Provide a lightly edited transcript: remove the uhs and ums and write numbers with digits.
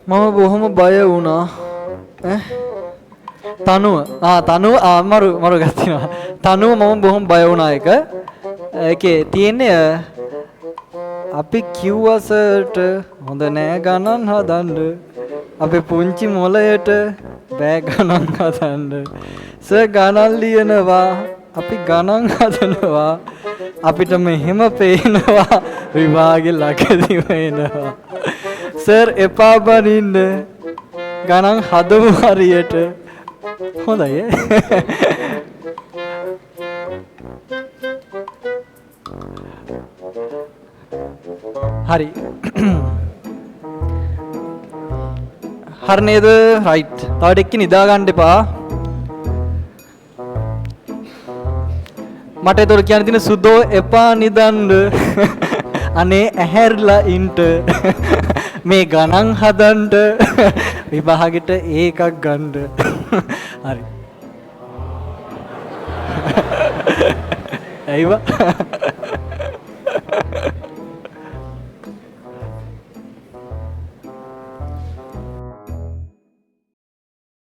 මම බොහොම බය වුණා. තනුව මරු ගත්තිනවා. තනුව මම බොහොම බය වුණා එක. ඒකේ තියෙන්නේ අපි කිව්වසට හොඳ නෑ ගණන් හදන්න. අපේ පුංචි මොළයට බෑ ගණන් හදන්න. සර් ගණන් ලියනවා. අපි ගණන් හදනවා. අපිට මෙහෙම පේනවා විභාගෙ ළඟදිම එනවා. සර් එපා බනින්න. ගණන් හදමු හරියට. හොඳයි හරි හරි නේද රයිට් තව ටිකක් නිදා ගන්න එපා මට ඒතර කියන්න තියෙන සුදෝ එපා නිදන්න අනේ ඇහැරිලා ඉන්න මේ ගණන් හදන්න විභාගෙට ඒකක් ගන්න හරි ඇයිවා